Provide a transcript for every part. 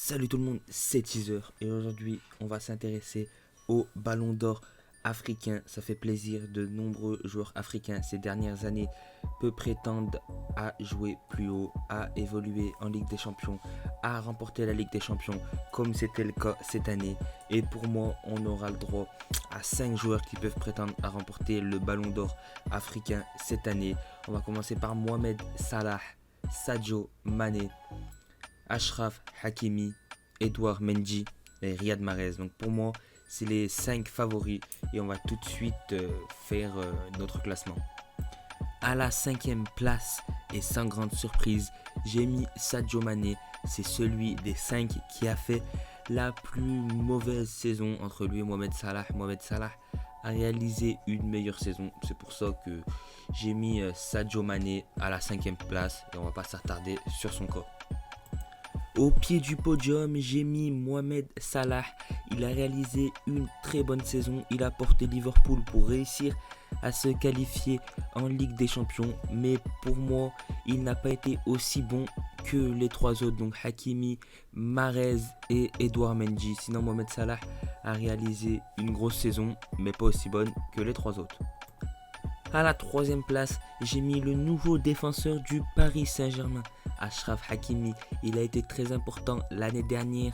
Salut tout le monde, c'est Teaser et aujourd'hui on va s'intéresser au Ballon d'Or africain. Ça fait plaisir, de nombreux joueurs africains ces dernières années peuvent prétendre à jouer plus haut, à évoluer en Ligue des Champions, à remporter la Ligue des Champions comme c'était le cas cette année. Et pour moi, on aura le droit à 5 joueurs qui peuvent prétendre à remporter le Ballon d'Or africain cette année. On va commencer par Mohamed Salah, Sadio Mané, Achraf Hakimi, Edouard Mendy et Riyad Mahrez. Donc pour moi, c'est les 5 favoris et on va tout de suite faire notre classement. À la 5e place et sans grande surprise, j'ai mis Sadio Mané. C'est celui des 5 qui a fait la plus mauvaise saison entre lui et Mohamed Salah. Mohamed Salah a réalisé une meilleure saison. C'est pour ça que j'ai mis Sadio Mané à la 5e place et on va pas s'attarder sur son cas. Au pied du podium, j'ai mis Mohamed Salah. Il a réalisé une très bonne saison. Il a porté Liverpool pour réussir à se qualifier en Ligue des Champions. Mais pour moi, il n'a pas été aussi bon que les 3 autres. Donc Hakimi, Mahrez et Edouard Mendy. Sinon, Mohamed Salah a réalisé une grosse saison, mais pas aussi bonne que les 3 autres. À la 3e place, j'ai mis le nouveau défenseur du Paris Saint-Germain, Achraf Hakimi. Il a été très important l'année dernière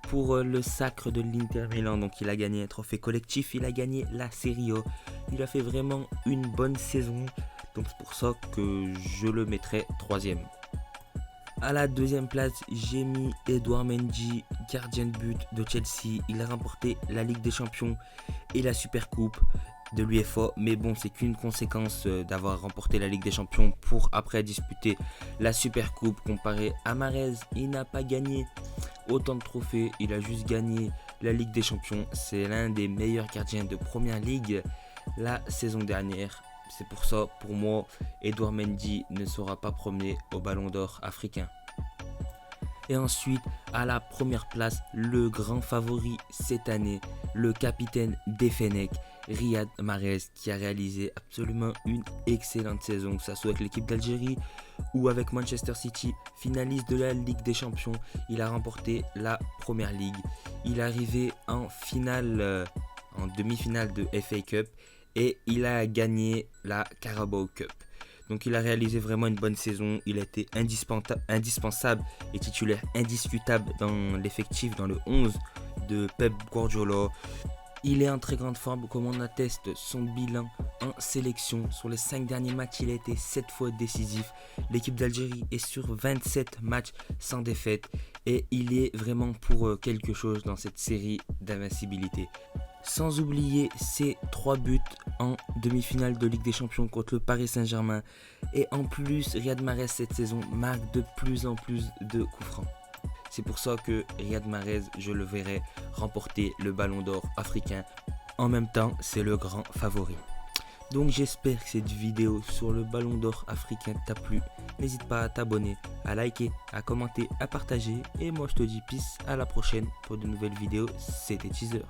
pour le sacre de l'Inter Milan. Donc il a gagné un trophée collectif, il a gagné la Serie A. Il a fait vraiment une bonne saison. Donc c'est pour ça que je le mettrai 3e. À la 2e place, j'ai mis Edouard Mendy, gardien de but de Chelsea. Il a remporté la Ligue des Champions et la Super Coupe de l'UEFA, mais bon, c'est qu'une conséquence d'avoir remporté la Ligue des Champions pour après disputer la Super Coupe. Comparé à Mahrez, il n'a pas gagné autant de trophées, il a juste gagné la Ligue des Champions. C'est l'un des meilleurs gardiens de Première Ligue la saison dernière. C'est pour ça, pour moi, Edouard Mendy ne sera pas premier au Ballon d'Or africain. Et ensuite, à la première place, le grand favori cette année, le capitaine des Fennecs, Riyad Mahrez, qui a réalisé absolument une excellente saison, que ce soit avec l'équipe d'Algérie ou avec Manchester City, finaliste de la Ligue des Champions. Il a remporté la Première Ligue. Il est arrivé en finale, en demi-finale de FA Cup et il a gagné la Carabao Cup. Donc il a réalisé vraiment une bonne saison, il a été indispensable et titulaire indiscutable dans l'effectif, dans le 11 de Pep Guardiola. Il est en très grande forme, comme on atteste son bilan en sélection. Sur les 5 derniers matchs, il a été 7 fois décisif. L'équipe d'Algérie est sur 27 matchs sans défaite et il est vraiment pour quelque chose dans cette série d'invincibilité. Sans oublier ses 3 buts en demi-finale de Ligue des Champions contre le Paris Saint-Germain. Et en plus, Riyad Mahrez cette saison marque de plus en plus de coups francs. C'est pour ça que Riyad Mahrez, je le verrai remporter le Ballon d'Or africain. En même temps, c'est le grand favori. Donc j'espère que cette vidéo sur le Ballon d'Or africain t'a plu. N'hésite pas à t'abonner, à liker, à commenter, à partager. Et moi je te dis peace, à la prochaine pour de nouvelles vidéos. C'était Teaser.